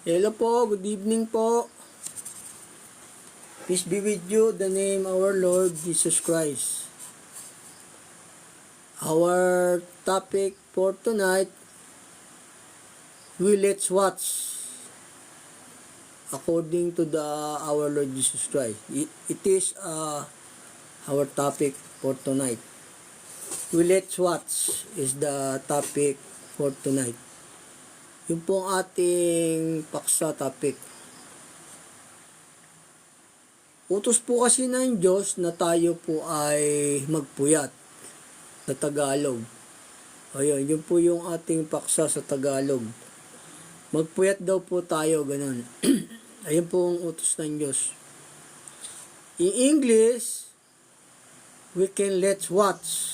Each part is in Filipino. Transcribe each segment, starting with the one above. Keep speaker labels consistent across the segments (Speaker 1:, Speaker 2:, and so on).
Speaker 1: Hello po, good evening po. Peace be with you, the name our Lord Jesus Christ. Our topic for tonight, let's watch according to our Lord Jesus Christ. It is our topic for tonight. Let's watch is the topic for tonight. Yung po ang ating paksa topic. Utos po kasi ng Diyos na tayo po ay magpuyat sa Tagalog. Ayun, yun po yung ating paksa sa Tagalog. Magpuyat daw po tayo, ganun. Ayun po ang utos ng Diyos. In English, we can let's watch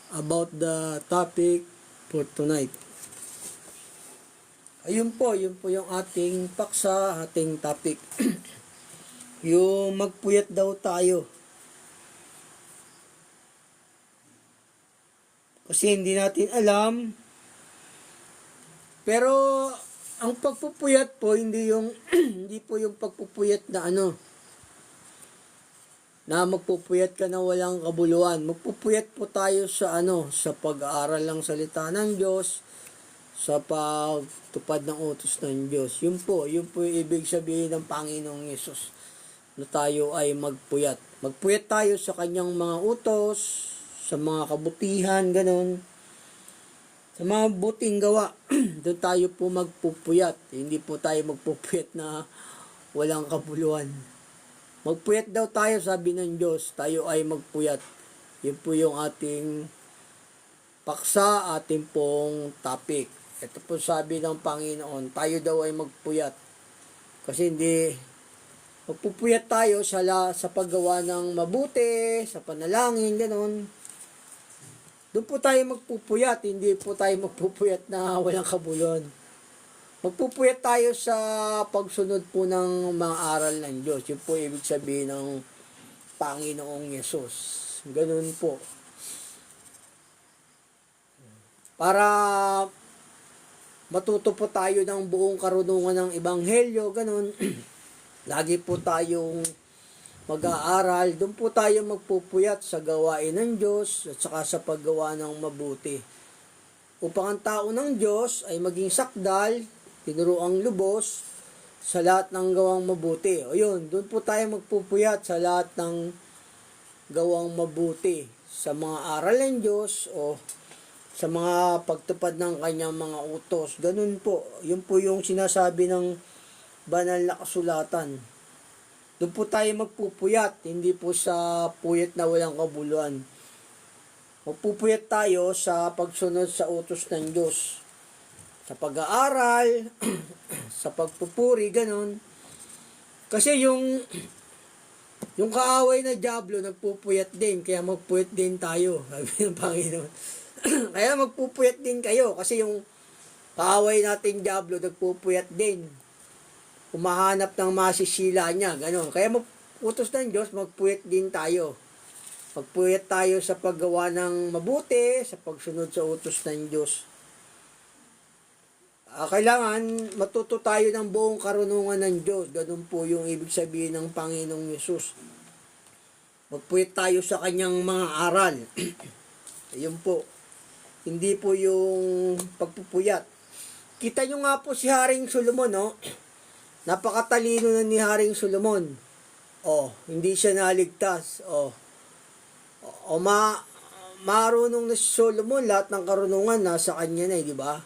Speaker 1: about the topic for tonight. Ayun po yung ating paksa, ating topic. Yung magpuyat daw tayo. Kasi hindi natin alam. Pero ang pagpupuyat po hindi hindi po yung pagpupuyat na na magpupuyat ka na walang kabuluhan. Magpupuyat po tayo sa sa pag-aaral ng salita ng Diyos, sa pagtupad ng utos ng Diyos. Yun po yung ibig sabihin ng Panginoong Yesus na tayo ay magpuyat. Magpuyat tayo sa kanyang mga utos, sa mga kabutihan, ganun. Sa mga buting gawa, doon tayo po magpupuyat. Hindi po tayo magpupuyat na walang kabuluhan. Magpuyat daw tayo, sabi ng Diyos, tayo ay magpuyat. Yun po yung ating paksa, ating pong topic. Ito po sabi ng Panginoon, tayo daw ay magpuyat. Kasi magpupuyat tayo sa paggawa ng mabuti, sa panalangin, gano'n. Doon po tayo magpupuyat, hindi po tayo magpupuyat na walang kabuluhan. Magpupuyat tayo sa pagsunod po ng mga aral ng Diyos. Yun po ibig sabihin ng Panginoong Yesus. Gano'n po. Para matuto po tayo ng buong karunungan ng Ebanghelyo, gano'n. Lagi po tayong mag-aaral, doon po tayo magpupuyat sa gawain ng Diyos at saka sa paggawa ng mabuti. Upang ang tao ng Diyos ay maging sakdal, tinuruang lubos sa lahat ng gawang mabuti. O yun, doon po tayo magpupuyat sa lahat ng gawang mabuti, sa mga aral ng Diyos o sa mga pagtupad ng kanyang mga utos. Ganun po, yun po yung sinasabi ng banal na kasulatan. Doon po tayo magpupuyat, hindi po sa puyat na walang kabuluhan. Magpupuyat tayo sa pagsunod sa utos ng Diyos. Sa pag-aaral, sa pagpupuri, ganon. Kasi yung kaaway na dyablo, nagpupuyat din, kaya magpuyat din tayo, sabi ng Panginoon. Kaya magpupuyat din kayo, kasi yung kaaway nating dyablo, nagpupuyat din. Humahanap ng masisila niya, gano'n. Kaya utos ng Diyos, magpuyat din tayo. Magpuyat tayo sa paggawa ng mabuti, sa pagsunod sa utos ng Diyos. Kailangan matuto tayo ng buong karunungan ng Diyos. Gano'n po yung ibig sabihin ng Panginoong Yesus. Magpuyat tayo sa kanyang mga aral. Ayun po. Hindi po yung pagpupuyat. Kita nyo nga po si Haring Solomon, no? Napakatalino na ni Haring Solomon. Hindi siya naligtas. Marunong na si Solomon, lahat ng karunungan nasa kanya na, di ba?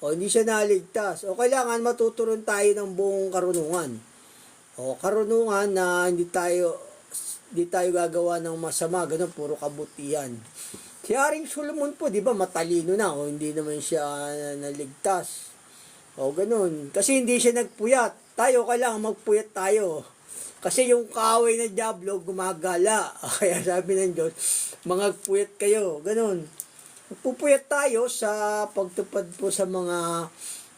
Speaker 1: Hindi siya naligtas. Kailangan matuturon tayo ng buong karunungan. Karunungan na hindi tayo gagawa ng masama, ganun, puro kabutihan. Si Haring Solomon po, di ba, matalino na, hindi naman siya naligtas. Ganun. Kasi hindi siya nagpuyat. Tayo, kailangan magpuyat tayo. Kasi yung kaaway na dyablo, gumagala. Kaya sabi ng Diyos, magpuyat kayo. Ganun. Magpupuyat tayo sa pagtupad po sa mga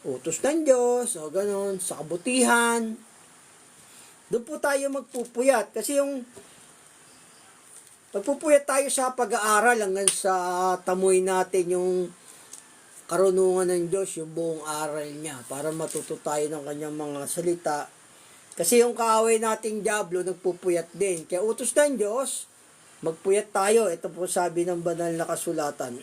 Speaker 1: utos ng Diyos. Ganun. Sa kabutihan. Doon po tayo magpupuyat. Kasi yung magpupuyat tayo sa pag-aaral hanggang sa tamuin natin yung karunungan ng Diyos, yung buong aral niya, para matuto tayo ng kanyang mga salita. Kasi yung kaaway nating Diablo, nagpupuyat din. Kaya utos ng Diyos, magpuyat tayo. Ito po sabi ng banal na kasulatan.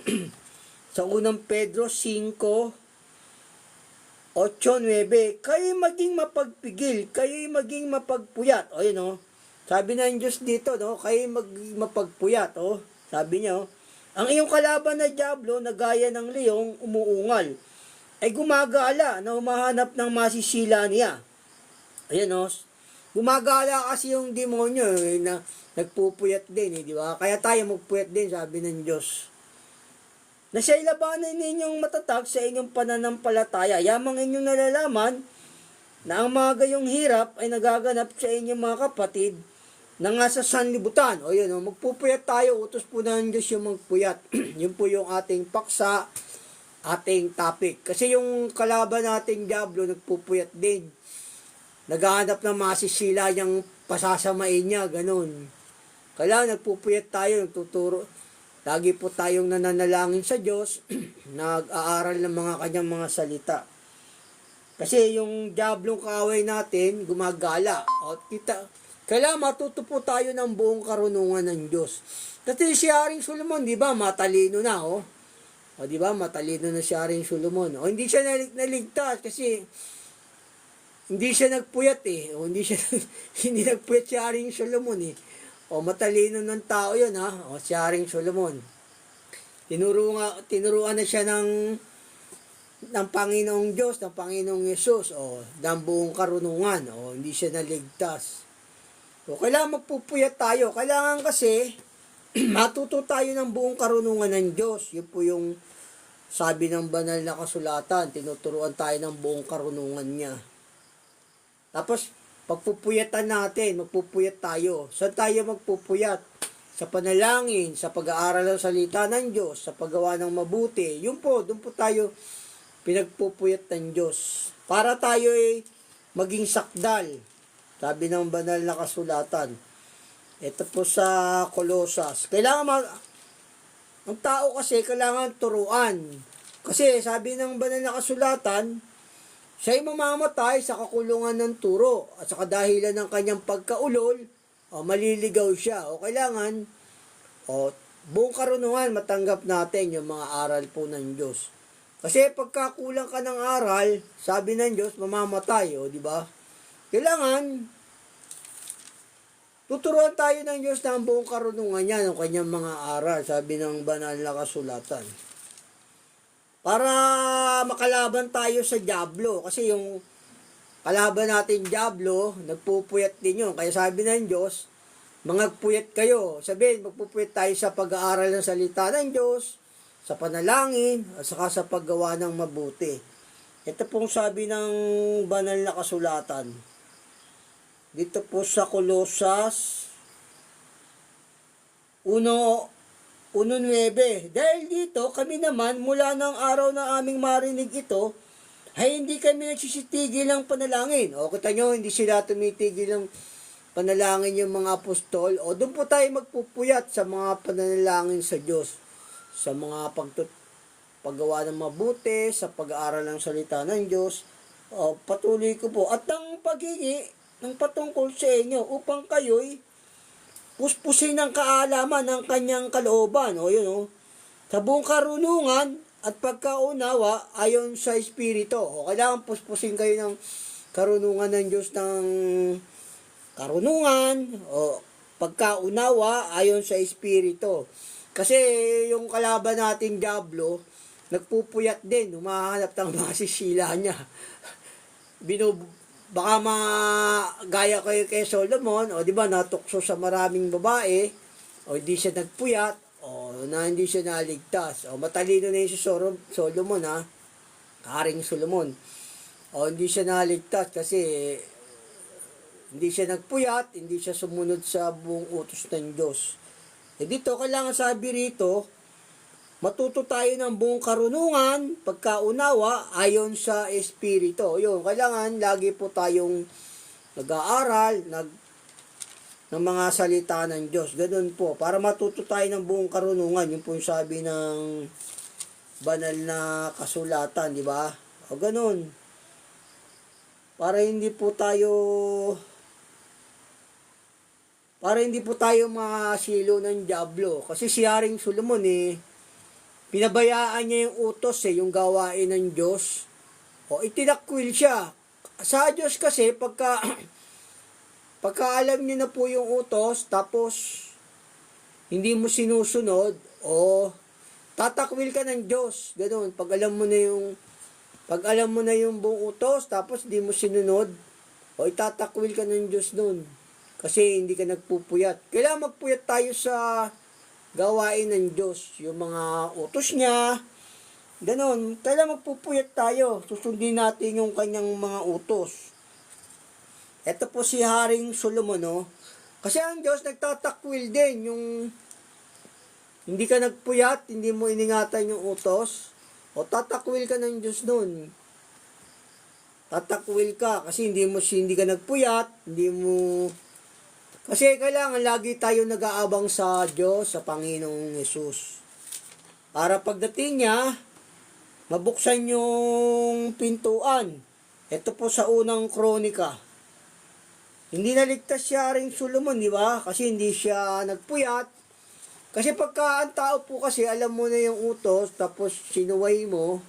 Speaker 1: Sa unang Pedro 5:8-9, kayo'y maging mapagpigil, kayo'y maging mapagpuyat. O yun o. Sabi ng Diyos dito, no? Kayo'y maging mapagpuyat. O. Sabi niya, o. Ang iyong kalaban na Diablo, na gaya ng leong umuungal, ay gumagala na humahanap ng masisila niya. Ayan o. Gumagala kasi yung demonyo na nagpupuyat din, di ba? Kaya tayo magpuyat din, sabi ng Diyos. Na siya'y labanan ninyong matatag sa inyong pananampalataya. Yamang inyong nalalaman na ang mga gayong hirap ay nagaganap sa inyong mga kapatid na nga sa sanlibutan. O yun, magpupuyat tayo. Utos po ng Diyos yung magpuyat. Yun po yung ating paksa, ating topic. Kasi yung kalaban nating Diablo, nagpupuyat din. Naghahanap ng masisila niyang pasasamain niya, ganun. Kaya nagpupuyat tayo, nagtuturo. Lagi po tayong nananalangin sa Diyos, nag-aaral ng mga kanyang mga salita. Kasi yung Diablong kaaway natin, gumagala. O, kailangan matuto po tayo ng buong karunungan ng Diyos. Kasi si Haring Solomon, di ba, matalino na, o. O, di ba, matalino na si Haring Solomon. O, hindi siya naligtas kasi hindi siya nagpuyat eh. O, hindi hindi nagpuyat si Haring Solomon eh. O, matalino ng tao yun ha. O, si Haring Solomon. Tinuruan na siya ng Panginoong Diyos, ng Panginoong Yesus. O, ng buong karunungan. O, hindi siya naligtas. O, kailangan magpupuyat tayo. Kailangan kasi matuto tayo ng buong karunungan ng Diyos. Yun po yung sabi ng banal na kasulatan. Tinuturuan tayo ng buong karunungan niya. Tapos, pagpupuyatan natin, magpupuyat tayo. Saan tayo magpupuyat? Sa panalangin, sa pag-aaral ng salita ng Diyos, sa paggawa ng mabuti. Yun po, doon po tayo pinagpupuyat ng Diyos. Para tayo ay maging sakdal. Sabi ng banal na kasulatan. Ito po sa Colosas. Ang tao kasi kailangan turuan. Kasi sabi ng banal na kasulatan, siya'y mamamatay sa kakulungan ng turo at sa kadahilan ng kanyang pagkaulol, maliligaw siya. O kailangan, buong karunungan matanggap natin yung mga aral po ng Diyos. Kasi pagkakulang ka ng aral, sabi ng Diyos, mamamatay. O, di ba? Kailangan, tuturuan tayo ng Diyos ng buong karunungan niya ng kanyang mga aral, sabi ng banal na kasulatan. Para makalaban tayo sa Diablo. Kasi yung kalaban natin Diablo, nagpupuyat din yun. Kaya sabi ng Diyos, magpuyat kayo. Sabihin, magpupuyat tayo sa pag-aaral ng salita ng Diyos, sa panalangin, at saka sa paggawa ng mabuti. Ito pong sabi ng banal na kasulatan. Dito po sa Colosas 1:9. Dahil dito, kami naman, mula ng araw na aming marinig ito, ay hindi kami nagsisitigil ng panalangin. O, kita nyo, hindi sila tumitigil ng panalangin yung mga apostol. O, doon po tayo magpupuyat sa mga panalangin sa Diyos. Sa mga paggawa ng mabuti, sa pag-aaral ng salita ng Diyos. O, patuloy ko po. At ang paghingi ng patungkol sa inyo upang kayo'y puspusin ng kaalaman ng kanyang kalooban. O yun o. Sa buong karunungan at pagkaunawa ayon sa Espiritu. O kailangan puspusin kayo ng karunungan ng Diyos ng karunungan o pagkaunawa ayon sa Espiritu. Kasi yung kalaban natin Diablo, nagpupuyat din. Humahanap ng masisila niya. Baka gaya kayo kay Solomon, o di ba, natukso sa maraming babae, o hindi siya nagpuyat, o na hindi siya naligtas. O matalino na yung si Solomon, ha? Haring Solomon. O hindi siya naligtas kasi hindi siya nagpuyat, hindi siya sumunod sa buong utos ng Diyos. E dito, kailangan sabi rito, matuto tayo ng buong karunungan, pagkaunawa, ayon sa Espiritu. Yun, kailangan lagi po tayong nag-aaral, ng mga salita ng Diyos. Ganun po, para matuto tayo ng buong karunungan. Yun po yung sabi ng banal na kasulatan, di ba? O ganun. Para hindi po tayo masilo ng diablo. Kasi si Haring Solomon pinabayaan niya yung utos yung gawain ng Diyos. O itinakwil siya. Sa Diyos kasi, pagka alam niyo na po yung utos, tapos hindi mo sinusunod, o tatakwil ka ng Diyos. Ganun. Pag alam mo na yung buong utos, tapos hindi mo sinunod, o itatakwil ka ng Diyos nun. Kasi hindi ka nagpupuyat. Kailangan magpuyat tayo sa gawain ng Diyos. Yung mga utos niya, ganun. Kailangan magpupuyat tayo. Susundin natin yung kanyang mga utos. Ito po si Haring Solomon, Kasi ang Diyos nagtatakwil din. Yung hindi ka nagpuyat, hindi mo iningatan yung utos, o tatakwil ka ng Diyos nun. Tatakwil ka kasi hindi ka nagpuyat, kasi kailangan lagi tayo nag-aabang sa Diyos, sa Panginoong Yesus. Para pagdating niya, mabuksan yung pintuan. Ito po sa unang kronika. Hindi naligtas si Haring Solomon, di ba? Kasi hindi siya nagpuyat. Kasi pagka ang tao po kasi alam mo na yung utos, tapos sinuway mo,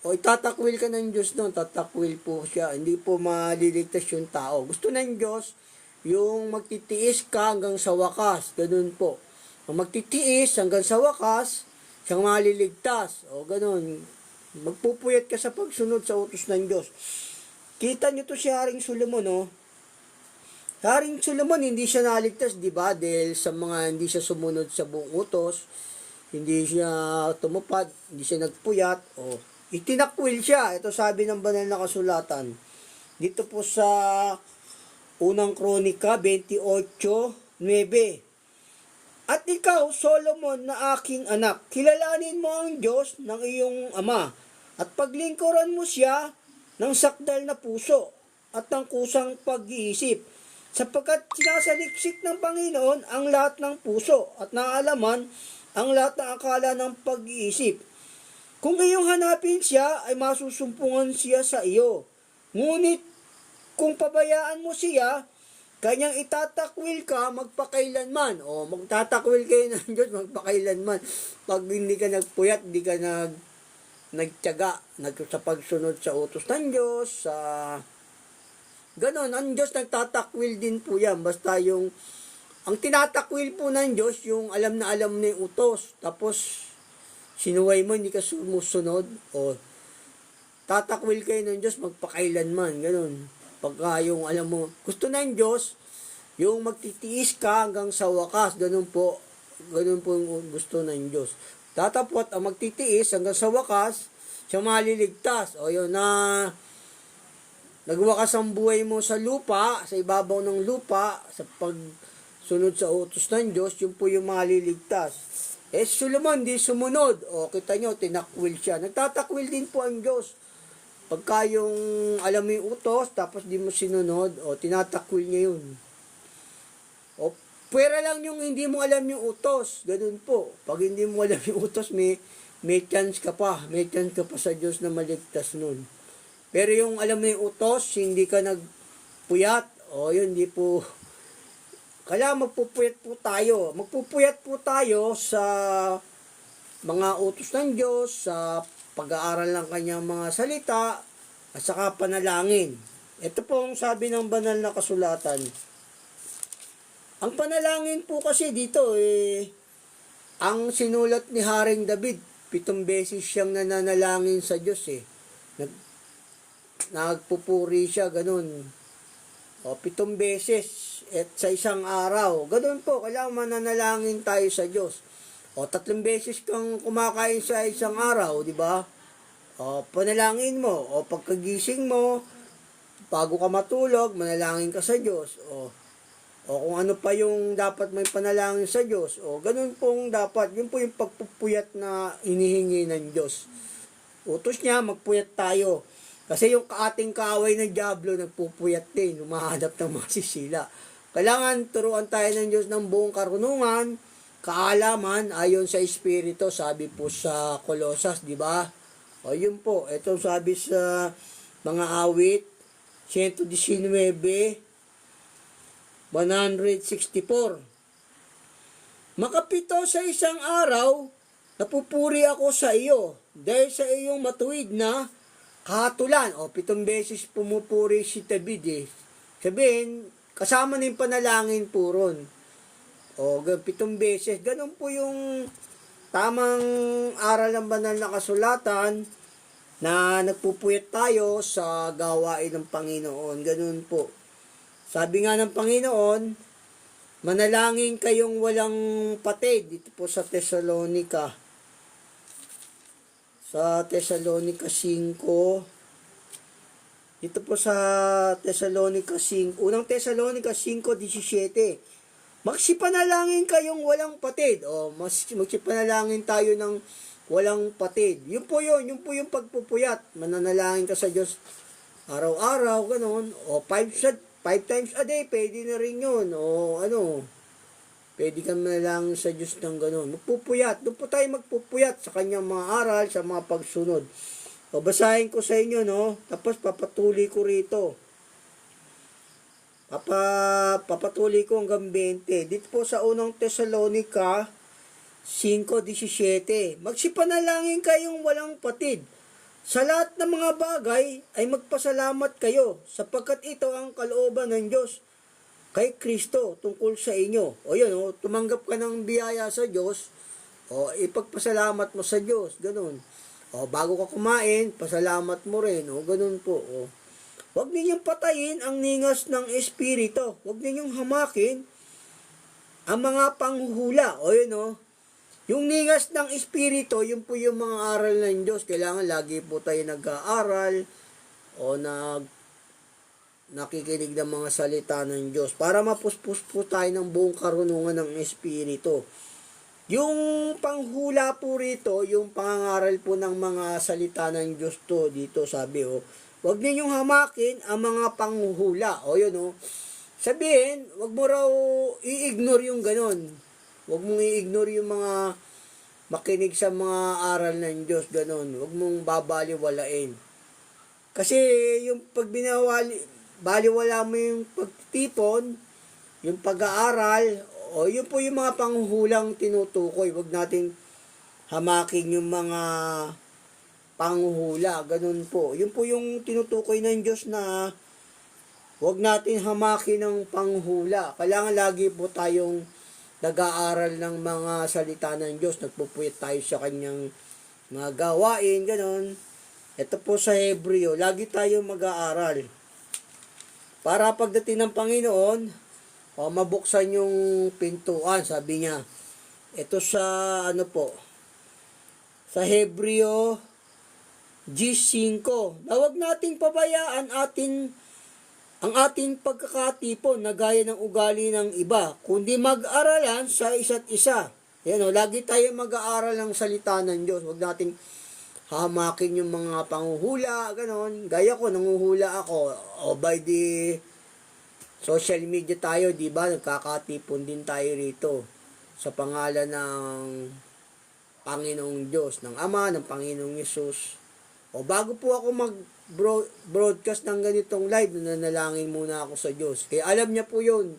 Speaker 1: o itatakwil ka ng Diyos doon, tatakwil po siya. Hindi po maliligtas yung tao. Gusto ng Diyos, yung magtitiis ka hanggang sa wakas. Ganun po. Ang magtitiis hanggang sa wakas, siyang maliligtas. O ganun. Magpupuyat ka sa pagsunod sa utos ng Diyos. Kita nyo to si Haring Solomon, Haring Solomon, hindi siya naligtas, di ba? Dahil sa mga hindi siya sumunod sa buong utos, hindi siya tumupad, hindi siya nagpuyat, itinakwil siya. Ito sabi ng banal na kasulatan. Dito po sa unang kronika, 28:9. At ikaw, Solomon, na aking anak, kilalanin mo ang Diyos ng iyong ama, at paglingkuran mo siya ng sakdal na puso at ng kusang pag-iisip, sapagkat sinasaliksik ng Panginoon ang lahat ng puso at naalaman ang lahat ng akala ng pag-iisip. Kung iyong hanapin siya, ay masusumpungan siya sa iyo. Ngunit kung pabayaan mo siya, kanyang itatakwil ka magpakailanman. Magtatakwil kayo ng Diyos magpakailanman. Pag hindi ka nagpuyat, hindi ka nagtiyaga sa pagsunod sa utos ng Diyos, ganon, ang Diyos nagtatakwil din po yan. Basta ang tinatakwil po ng Diyos, yung alam na yung utos. Tapos, sinuway mo, hindi ka sumusunod. Tatakwil kayo ng Diyos magpakailanman. Ganon. Pagka yung alam mo, gusto ng Diyos, yung magtitiis ka hanggang sa wakas. Ganon po yung gusto ng Diyos. Tatapot ang magtitiis hanggang sa wakas, siya maliligtas. Yun na, nagwakas ang buhay mo sa lupa, sa ibabaw ng lupa, sa pagsunod sa utos ng Diyos, yun po yung maliligtas. Solomon, di sumunod. Kita nyo, tinakwil siya. Nagtatakwil din po ang Diyos. Pagka yung alam mo yung utos, tapos di mo sinunod, tinatakwil niya yun. Pwera lang yung hindi mo alam yung utos. Ganun po. Pag hindi mo alam yung utos, may chance ka pa. May chance ka pa sa Diyos na maligtas nun. Pero yung alam mo yung utos, hindi ka nagpuyat, yun, hindi po. Kailangan magpupuyat po tayo. Magpupuyat po tayo sa mga utos ng Diyos, sa pag-aaral ng kanyang mga salita, at saka panalangin. Ito po ang sabi ng banal na kasulatan. Ang panalangin po kasi dito, ang sinulat ni Haring David, 7 beses siyang nananalangin sa Diyos nagpupuri siya, ganun. 7 beses at sa isang araw. Ganun po, kailangan mananalangin tayo sa Diyos. 3 beses kang kumakain sa isang araw, di ba? Panalangin mo. Pagkagising mo, bago ka matulog, manalangin ka sa Diyos. Kung ano pa yung dapat may panalangin sa Diyos. Ganun pong dapat. Yun po yung pagpupuyat na inihingi ng Diyos. Utos niya, magpuyat tayo. Kasi yung ating kaaway ng diablo, nagpupuyat din, humahanap ng mga sisila. Kailangan turuan tayo ng Diyos ng buong karunungan, kaalaman ayon sa Espiritu, sabi po sa Colosas, di ba? O yun po, ito sabi sa mga awit, 119, 164. Makapito sa isang araw, napupuri ako sa iyo dahil sa iyong matuwid na kahatulan. O, 7 beses pumupuri si David eh. Sabihin, kasama na yung panalangin po ron. O, 7 beses. Ganun po yung tamang aral ng banal na kasulatan na nagpupuyat tayo sa gawain ng Panginoon. Ganun po. Sabi nga ng Panginoon, manalangin kayong walang patid. Dito po sa Thessalonica. Sa Thessalonica 5. Dito po sa Thessalonica 5. Unang Thessalonica 5:17. Magsipanalangin kayong walang patid. O, magsipanalangin tayo ng walang patid. Yun po yung pagpupuyat. Mananalangin ka sa Diyos araw-araw, gano'n. O, 5 times a day, pwede na rin yun. O, pwede ka manalangin sa Diyos ng gano'n. Magpupuyat. Doon po tayo magpupuyat sa kanyang mga aral, sa mga pagsunod. O, basahin ko sa inyo, no? Tapos, papatuloy ko rito. Papatuloy ko hanggang 20. Dito po sa unang Thessalonica 5:17. Magsipanalangin kayong walang patid. Sa lahat ng mga bagay ay magpasalamat kayo sapagkat ito ang kalooban ng Diyos kay Kristo tungkol sa inyo. O yun, tumanggap ka ng biyaya sa Diyos, o ipagpasalamat mo sa Diyos, ganun. O bago ka kumain, pasalamat mo rin, o ganun po. O. Huwag ninyong patayin ang ningas ng Espiritu. Huwag ninyong hamakin ang mga panghuhula. O yun, yung ningas ng Espiritu, yun po yung mga aral ng Diyos. Kailangan lagi po tayo nag-aaral o nakikinig ng mga salita ng Diyos para mapuspos po tayo ng buong karunungan ng Espiritu. Yung panghula po rito, yung pangangaral po ng mga salita ng Diyos to, dito sabi, huwag ninyong hamakin ang mga panghuhula. O yun, sabihin, huwag mo raw i-ignore yung ganon. Huwag mong i-ignore yung mga makinig sa mga aral ng Diyos, ganon. Huwag mong babaliwalain. Kasi yung pag baliwala mo yung pagtitipon, yung pag-aaral, o yun po yung mga panghuhulang tinutukoy. Huwag natin hamakin yung mga panghuhula, ganon po. Yun po yung tinutukoy ng Diyos na huwag natin hamakin ng panghula. Kailangan lagi po tayong nag-aaral ng mga salita ng Diyos, nagpupuyat tayo sa kanyang mga gawain, ganon. Ito po sa Hebreo, lagi tayo mag-aaral. Para pagdating ng Panginoon, mabuksan yung pintuan, sabi niya. Ito sa, sa Hebreo G5, na huwag nating pabayaan ang ating pagkakatipon na gaya ng ugali ng iba, kundi mag-aralan sa isa't isa. Yan, lagi tayo mag-aaral ng salita ng Diyos. Huwag nating hamakin yung mga panghuhula, ganon. Gaya ko, nanguhula ako. O by the social media tayo, di ba? Nagkakatipon din tayo rito sa pangalan ng Panginoong Diyos, ng Ama, ng Panginoong Yesus. O bago po ako mag-broadcast ng ganitong live, nanalangin muna ako sa Diyos. Kaya alam niya po yun,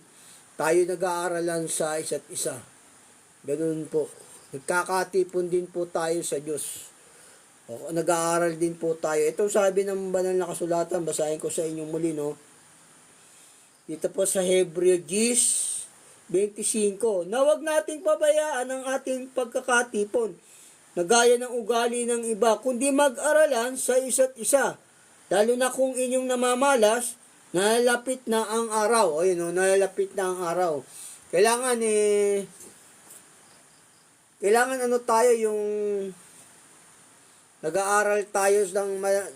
Speaker 1: tayo nag-aaralan sa isa't isa. Ganun po. Nagkakatipon din po tayo sa Diyos. O, nag-aaral din po tayo. Ito sabi ng banal na kasulatan, basahin ko sa inyong muli, Dito po sa Hebreo 10:25, na huwag nating pabayaan ang ating pagkakatipon na gaya ng ugali ng iba, kundi mag-aralan sa isa't isa. Lalo na kung inyong namamalas, nalalapit na ang araw. O yun, nalalapit na ang araw. Kailangan tayo yung nag-aaral tayo,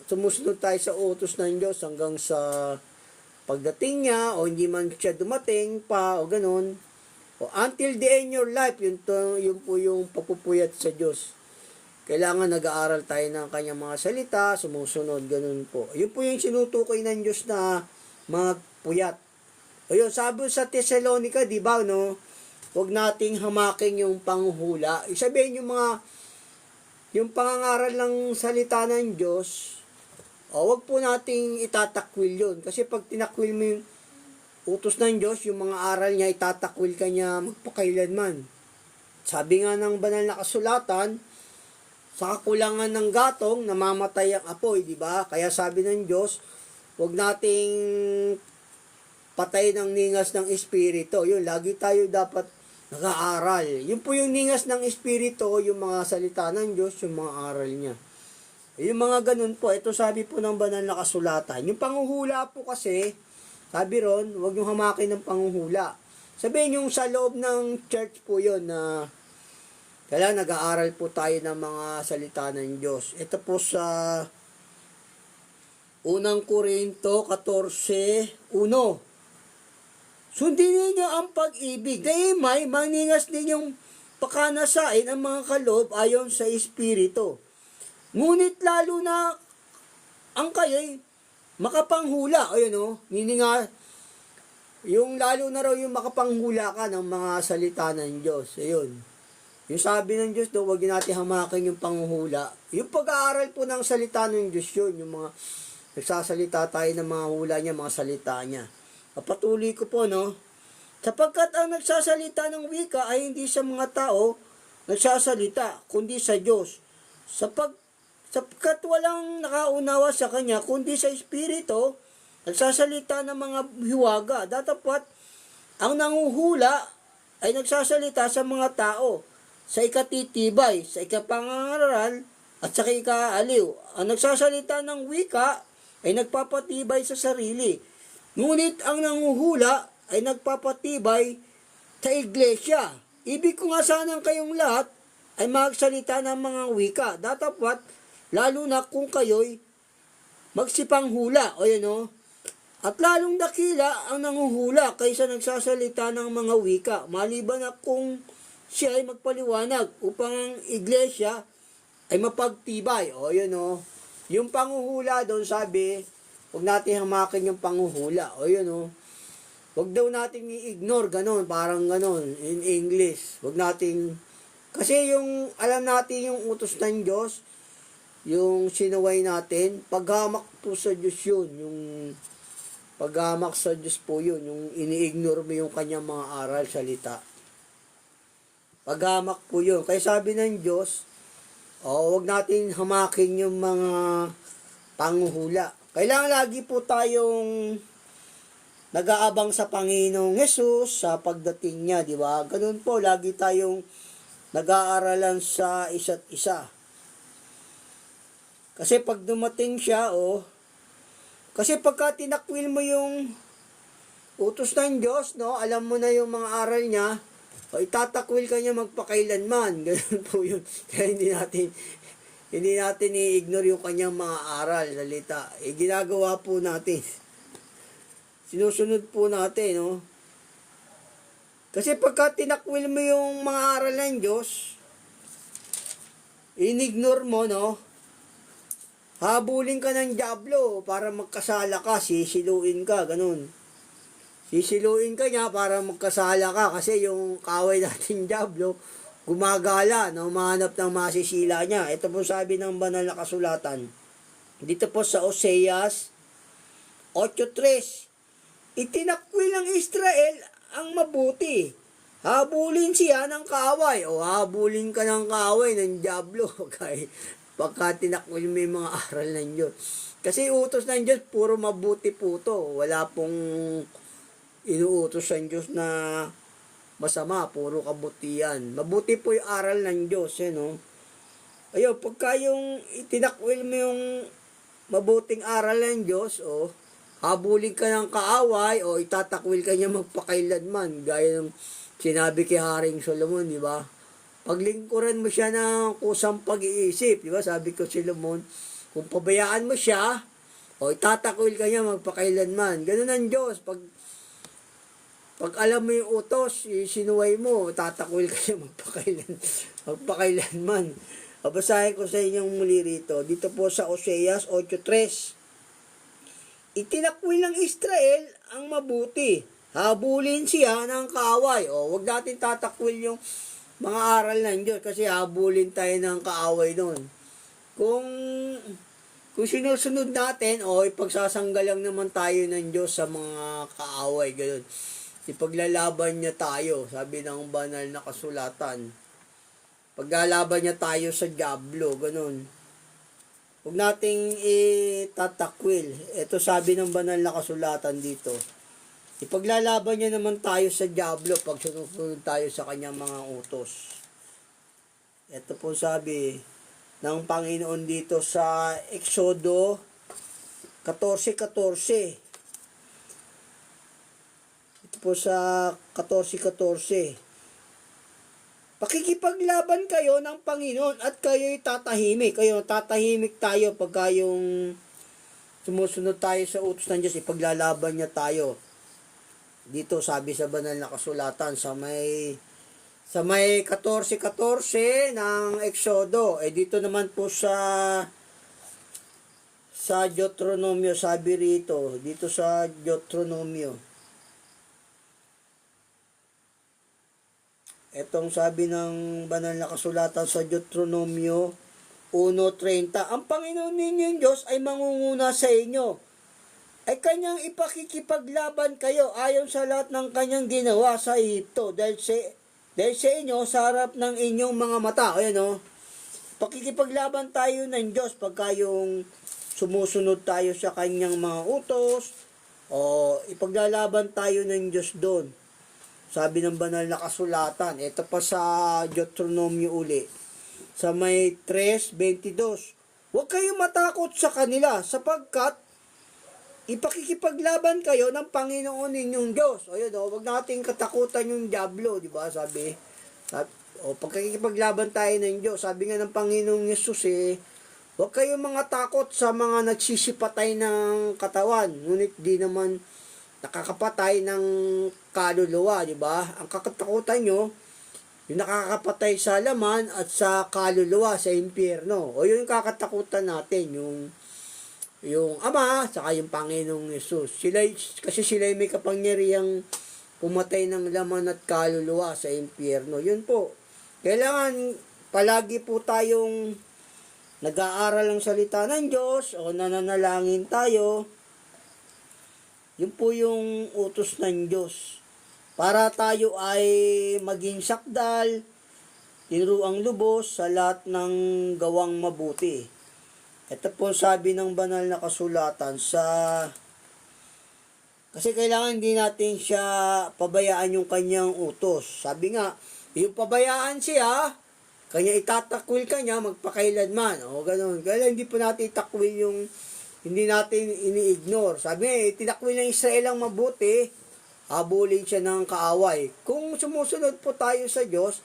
Speaker 1: sumusunod tayo sa utos ng Diyos hanggang sa pagdating niya, o hindi man siya dumating pa, o ganun. O until the end of your life, yun po yung pagpupuyat sa Diyos. Kailangan nag-aaral tayo ng kanyang mga salita, sumusunod, ganun po. Yun po yung sinutukoy ng Diyos na magpuyat. O yun, sabi sa Thessalonica, di ba, huwag nating hamakin yung panghuhula. Isabihin yung pangangaral ng salita ng Diyos, huwag po nating itatakwil yun. Kasi pag tinakwil mo yung utos ng Diyos, yung mga aral niya, itatakwil ka niya magpakailanman. Sabi nga ng banal na kasulatan, sa kakulangan ng gatong, namamatay ang apoy, di ba? Kaya sabi ng Diyos, huwag nating patay ng ningas ng espiritu. Yun, lagi tayo dapat nag-aaral. Yun po yung ningas ng espiritu, yung mga salita ng Diyos, yung mga aral niya. Yung mga ganun po, ito sabi po ng banal na kasulatan. Yung panghuhula po kasi, sabi ron, huwag yung hamakin ng panghuhula. Sabihin yung sa loob ng church po yun na kailangan nag-aaral po tayo ng mga salita ng Diyos. Ito po sa unang Korinto 14:1. Sundin ninyo ang pag-ibig. Dahimay, maningas ninyong pakanasain ang mga kaloob ayon sa Espiritu. Ngunit lalo na ang kayo'y makapanghula. Ayun o, nininga, yung lalo na raw yung makapanghula ka ng mga salita ng Diyos. Ayun. Yung sabi ng Diyos daw, huwag natin hamakin yung panghuhula. Yung pag-aaral po ng salita ng Diyos yun, yung mga nagsasalita tayo ng mga hula niya, mga salita niya. Patuloy ko po, no? Sapagkat ang nagsasalita ng wika ay hindi sa mga tao nagsasalita, kundi sa Diyos. Sapagkat walang nakaunawa sa Kanya, kundi sa Espiritu, nagsasalita ng mga hiwaga. Datapwat, ang nanguhula ay nagsasalita sa mga tao, sa ikatitibay, sa ikapangangaral, at sa ikaaliw. Ang nagsasalita ng wika ay nagpapatibay sa sarili. Ngunit ang nanguhula ay nagpapatibay sa iglesia. Ibig ko nga sanang kayong lahat ay magsalita ng mga wika. Datapwat, lalo na kung kayo'y magsipanghula. O yun o. At lalong dakila ang nanguhula kaysa nagsasalita ng mga wika. Maliban na kung siya ay magpaliwanag upang ang iglesia ay mapagtibay. O, yun o. Yung panghuhula doon sabi, huwag natin hamakin yung panghuhula. O, yun o. Huwag daw natin i-ignore, ganon, parang ganon, in English. Huwag natin, kasi yung, alam natin yung utos ng Diyos, yung sinuway natin, paghamak po sa Diyos yun, yung paghamak sa Diyos po yun, yung ini-ignore mo yung kanyang mga aral, salita. Paghamak po yun. Kaya sabi ng Diyos, huwag natin hamakin yung mga panghuhula. Kailangan lagi po tayong nag-aabang sa Panginoong Hesus sa pagdating niya, di ba? Ganun po, lagi tayong nag-aaralan sa isa't isa. Kasi pag dumating siya, kasi pagka tinakwil mo yung utos ng Diyos, no, alam mo na yung mga aral niya, itatakwil ka niya magpakailanman. Ganun po yun. Kaya hindi natin i-ignore yung kanyang mga aral, salita. Ginagawa po natin. Sinusunod po natin, no? Kasi pagka tinakwil mo yung mga aral ng Diyos, in-ignore mo, no? Habulin ka ng dyablo para magkasala ka, sisiluin ka, ganun. Sisiluin ka niya para magkasala ka kasi yung kaway natin dyablo, gumagala na umahanap ng masisila niya. Ito po sabi ng banal na kasulatan. Dito po sa Oseas 8:3. Itinakwil ng Israel ang mabuti. Habulin siya ng kaaway. O habulin ka ng kaaway ng dyablo. Okay? Pagka tinakwil mo yung mga aral ng Diyos. Kasi utos ng Diyos, puro mabuti po to. Wala pong inuutos ng Diyos na masama. Puro kabutihan. Mabuti po yung aral ng Diyos. No? Ayun, pagka yung itinakwil mo yung mabuting aral ng Diyos, habulin ka ng kaaway o itatakwil ka niya magpakailanman gaya ng sinabi kay Haring Solomon, di ba? Paglingkuran mo siya ng kusang pag-iisip, di ba? Sabi ko Solomon, kung pabayaan mo siya o itatakwil ka niya magpakailanman. Ganun ang Diyos. Pag alam mo yung utos, sinuway mo, tatakwil ka niya magpakailanman. Babasahin ko sa inyong muli rito. Dito po sa Oseas 8:3. Itinakwil ng Israel ang mabuti. Habulin siya ng kaaway. O, wag natin tatakwil yung mga aral ng Diyos kasi habulin tayo ng kaaway doon. Kung sinusunod natin, o ipagsasanggal lang naman tayo ng Diyos sa mga kaaway, gano'n. Ipaglalaban niya tayo, sabi ng banal na kasulatan. Paglalaban niya tayo sa diablo, gano'n. Huwag nating itatakwil. Ito sabi ng banal na kasulatan dito. Ipaglalaban niya naman tayo sa diablo pag susunod tayo sa kanyang mga utos. Ito po sabi ng Panginoon dito sa Exodo 14:14. Ito po sa 14:14. Pakikipaglaban kayo ng Panginoon at kayo'y tatahimik. Tatahimik tayo pagka yung sumusunod tayo sa utos ng Diyos, ipaglalaban niya tayo. Dito sabi sa banal na kasulatan sa may 14:14 ng Exodo. Dito naman po sa Deuteronomio, sabi rito, dito sa Deuteronomio. Etong sabi ng banal na kasulatan sa Deuteronomio 1:30, ang Panginoon ninyong Diyos ay mangunguna sa inyo. Ay kanyang ipakikipaglaban kayo ayon sa lahat ng kanyang ginawa sa Ehipto dahil sa inyo sa harap ng inyong mga mata. Pakikipaglaban tayo ng Diyos pagka yung sumusunod tayo sa kanyang mga utos, o ipaglalaban tayo ng Diyos doon. Sabi ng banal na kasulatan, ito pa sa Deuteronomio uli, sa may 3:22, huwag kayong matakot sa kanila sapagkat ipakikipaglaban kayo ng Panginoon ninyong Diyos. Huwag nating katakutan yung diablo, di ba? Sabi, pagkikipaglaban tayo ng Diyos, sabi nga ng Panginoong Yesus, huwag kayong mga takot sa mga nagsisipatay ng katawan, ngunit di naman nakakapatay ng kaluluwa, di ba? Ang kakatakutan nyo, yung nakakapatay sa laman at sa kaluluwa, sa impyerno. Yun yung kakatakutan natin, yung Ama, saka yung Panginoong Yesus. Kasi sila may kapangyarihang pumatay ng laman at kaluluwa sa impyerno. Yun po. Kailangan palagi po tayong nag-aaral ng salita ng Diyos o nananalangin tayo. Yun po yung utos ng Diyos. Para tayo ay maging sakdal, tinuruang lubos sa lahat ng gawang mabuti. Ito po sabi ng banal na kasulatan kasi kailangan hindi natin siya pabayaan yung kanyang utos. Sabi nga, yung pabayaan siya, kanya itatakwil ka niya, magpakailanman. Ganun. Kaya hindi po natin itakwil yung, hindi natin ini-ignore. Sabi nga, tinakwil ng Israel ang mabuti, habulin siya ng kaaway. Kung sumusunod po tayo sa Diyos,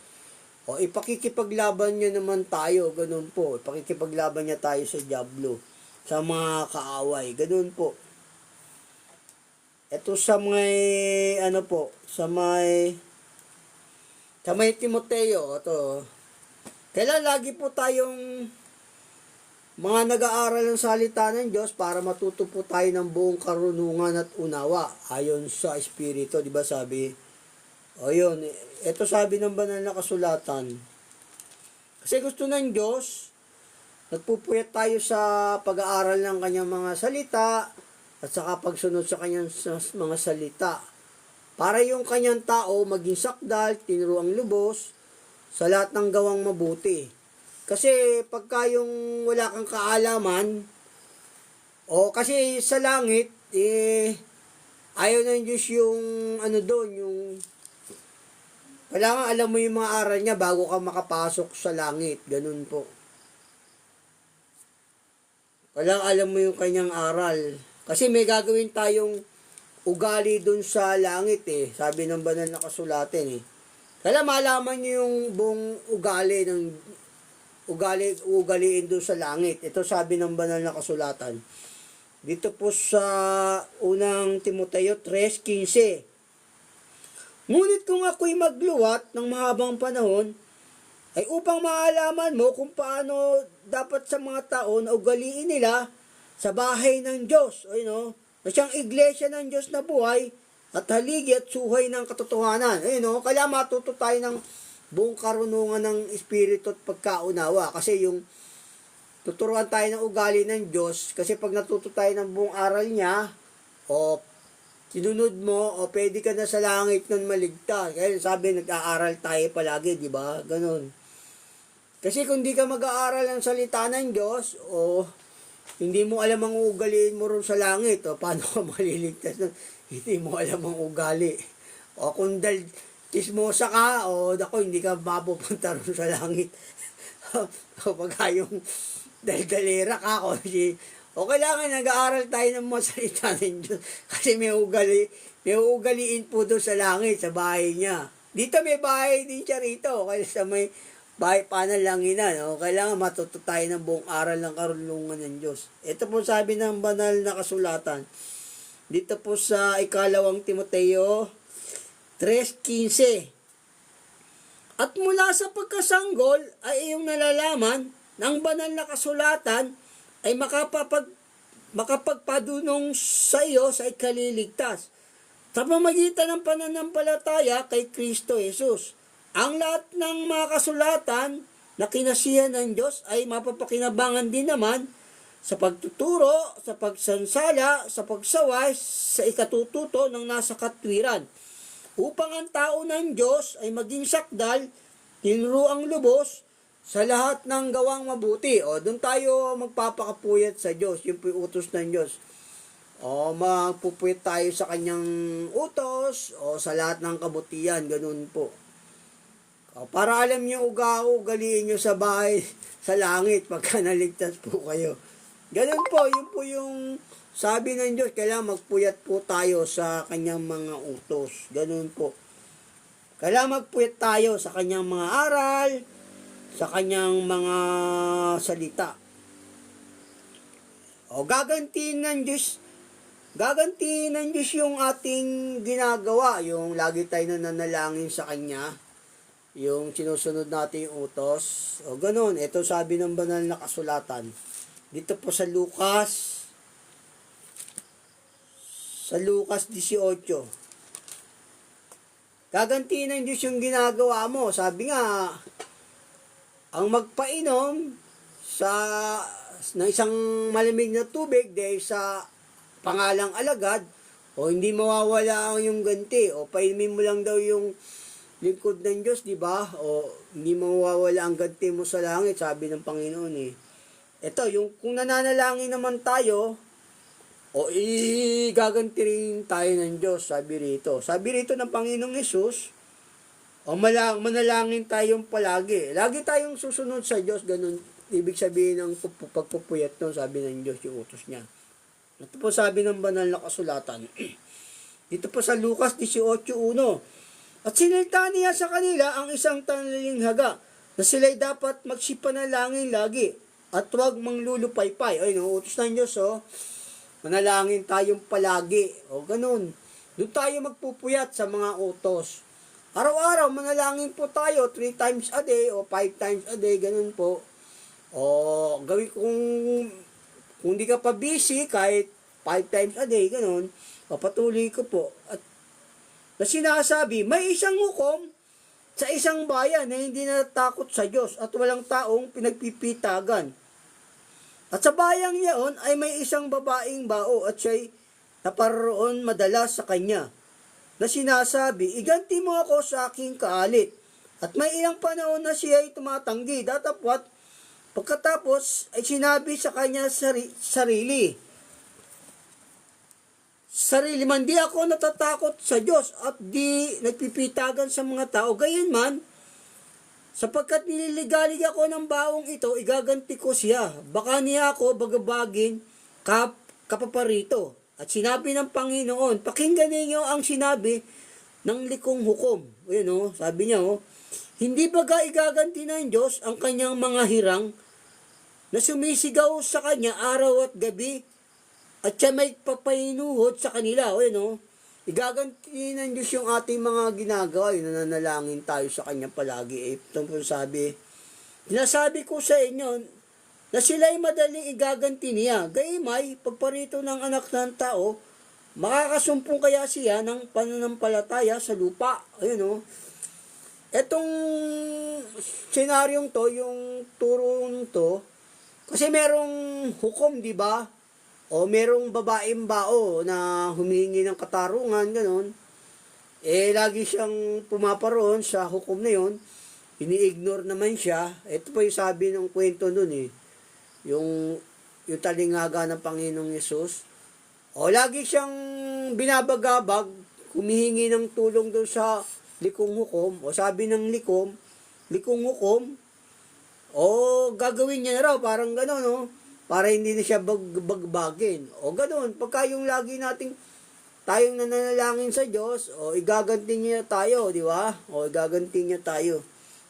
Speaker 1: ipakikipaglaban niya naman tayo, ganun po. Ipakikipaglaban niya tayo sa diablo, sa mga kaaway, ganun po. Ito sa may, sa may Timoteo, ito. Kailan lagi po tayong mga nag-aaral ng salita ng Diyos para matuto po tayo ng buong karunungan at unawa, ayon sa Espiritu, di ba sabi? Yun. Ito sabi ng banal na kasulatan. Kasi gusto ng Diyos, nagpupuyat tayo sa pag-aaral ng kanyang mga salita at saka pagsunod sa kanyang mga salita. Para yung kanyang tao maging sakdal, tinuruang lubos sa lahat ng gawang mabuti. Kasi pagka yung wala kang kaalaman, kasi sa langit, ayaw ng Diyos yung yung kailangan alam mo yung mga aral niya bago ka makapasok sa langit. Ganun po. Kailangan alam mo yung kanyang aral. Kasi may gagawin tayong ugali dun sa langit Sabi ng banal na kasulatan Kailangan malaman niyo yung buong ugaliin dun sa langit. Ito sabi ng banal na kasulatan. Dito po sa unang Timoteo 3:15. Ngunit kung ako'y magluwat ng mahabang panahon, ay upang maalaman mo kung paano dapat sa mga tao na ugaliin nila sa bahay ng Diyos. Na siyang iglesia ng Diyos na buhay at haligi at suhay ng katotohanan. Ayun o, kaya matuto tayo ng buong karunungan ng Espiritu at pagkaunawa. Kasi yung tuturuan tayo ng ugali ng Diyos, kasi pag natuto tayo ng buong aral niya, o sinunod mo, o pwede ka na sa langit nun maligtas. Kaya sabi, nag-aaral tayo palagi, di ba? Ganon. Kasi kung di ka mag-aaral ng salita ng Diyos, o hindi mo alam ang ugaliin mo ron sa langit, o paano ka maliligtas nun? Hindi mo alam ang ugali. O kung chismosa ka, o dako, hindi ka mapupunta ron sa langit. O pagka yung daldalera ka, o kailangan nag-aaral tayo ng mga salita ng Diyos. Kasi may ugaliin po doon sa langit, sa bahay niya. Dito may bahay din siya rito, kaya sa may bahay panalanginan. O kailangan matuto tayo ng buong aral ng karunungan ng Diyos. Ito po sabi ng banal na kasulatan. Dito po sa ikalawang Timoteo 3:15. At mula sa pagkasanggol ay iyong nalalaman ng banal na kasulatan ay makapagpadunong sa iyo sa ikaliligtas sa pamamagitan ng pananampalataya kay Kristo Jesus. Ang lahat ng mga kasulatan na kinasihan ng Diyos ay mapapakinabangan din naman sa pagtuturo, sa pagsansala, sa pagsaway, sa ikatututo ng nasa katwiran, upang ang tao ng Diyos ay maging sakdal, tinuruang lubos, sa lahat ng gawang mabuti. O, doon tayo magpapakapuyat sa Diyos. Yun po yung utos ng Diyos. O, magpupuyat tayo sa kanyang utos, o sa lahat ng kabutihan. Ganun po. O, para alam niyo ugaliin niyo sa bahay, sa langit, pagka naligtas po kayo. Ganun po, yun po yung sabi ng Diyos, kailangan magpuyat po tayo sa kanyang mga utos. Ganun po. Kailangan magpuyat tayo sa kanyang mga aral, sa kanyang mga salita. O gagantiin ng Diyos yung ating ginagawa, yung lagi tayo nananalangin sa kanya, yung sinusunod natin yung utos. O ganun, ito sabi ng banal na kasulatan. Dito po sa Lucas 18. Gagantiin ng Diyos yung ginagawa mo. Sabi nga, ang magpainom ng isang malamig na tubig dahil sa pangalang alagad, o hindi mawawala yung ganti, o painumin mo lang daw yung lingkod ng Diyos, di ba? O hindi mawawala ang ganti mo sa langit, sabi ng Panginoon eh. Ito, yung kung nananalangin naman tayo, o gaganti rin tayo ng Diyos, sabi rito. Sabi rito ng Panginoong Hesus, o manalangin tayong palagi. Lagi tayong susunod sa Diyos, ganun. Ibig sabihin ng pagpupuyat no, sabi ng Diyos yung utos niya. Ito po sabi ng banal na kasulatan. Dito po sa Lucas 18:1. At sinilta niya sa kanila ang isang tanlinghaga na sila'y dapat magsipanalangin lagi at huwag manglulupaypay. Ay, no, utos ng Diyos, manalangin tayong palagi. O, ganun. Doon tayo magpupuyat sa mga utos. Araw-araw, manalangin po tayo 3 times a day o 5 times a day, ganun po. O, gawin kung di ka pa busy, kahit 5 times a day, ganun, o patuloy ko po. At na sinasabi, may isang hukom sa isang bayan na hindi natakot sa Diyos at walang taong pinagpipitagan. At sa bayang iyon ay may isang babaeng bao at siya'y naparoon madalas sa kanya, na sinasabi, iganti mo ako sa aking kaalit. At may ilang panahon na siya ay tumatanggi, datapwat, pagkatapos ay sinabi sa kanya sarili man, di ako natatakot sa Diyos at di nagpipitagan sa mga tao, gayon man, sapagkat nililigalig ako ng baong ito, igaganti ko siya. Baka niya ako bagabagin kapaparito. At sinabi ng Panginoon, pakinggan ninyo ang sinabi ng likong hukom. Ayun, sabi niya, hindi baga igaganti ng Diyos ang kanyang mga hirang na sumisigaw sa kanya araw at gabi at siya may papainuhod sa kanila. Ayun, igaganti ng Diyos yung ating mga ginagawa. Nananalangin tayo sa kanya palagi. Ito po sabi, sinasabi ko sa inyo, na sila'y madaling igaganti niya. Gayumay, pagparito ng anak ng tao, makakasumpong kaya siya ng pananampalataya sa lupa. Ayun, etong senaryong to, yung turong to, kasi merong hukom, di ba? O merong babaeng bao na humingi ng katarungan, ganon. Lagi siyang pumaparoon sa hukom na yon. Ini-ignore naman siya. Ito po yung sabi ng kwento nun yung talingaga ng Panginoong Yesus. Lagi siyang binabagabag, humihingi ng tulong doon sa likong hukom. Sabi ng likong hukom, gagawin niya na raw, parang gano'n, para hindi na siya bagbagin. Gano'n, pagka yung lagi tayong nananalangin sa Diyos, igaganti niya tayo, di ba? Igaganti niya tayo.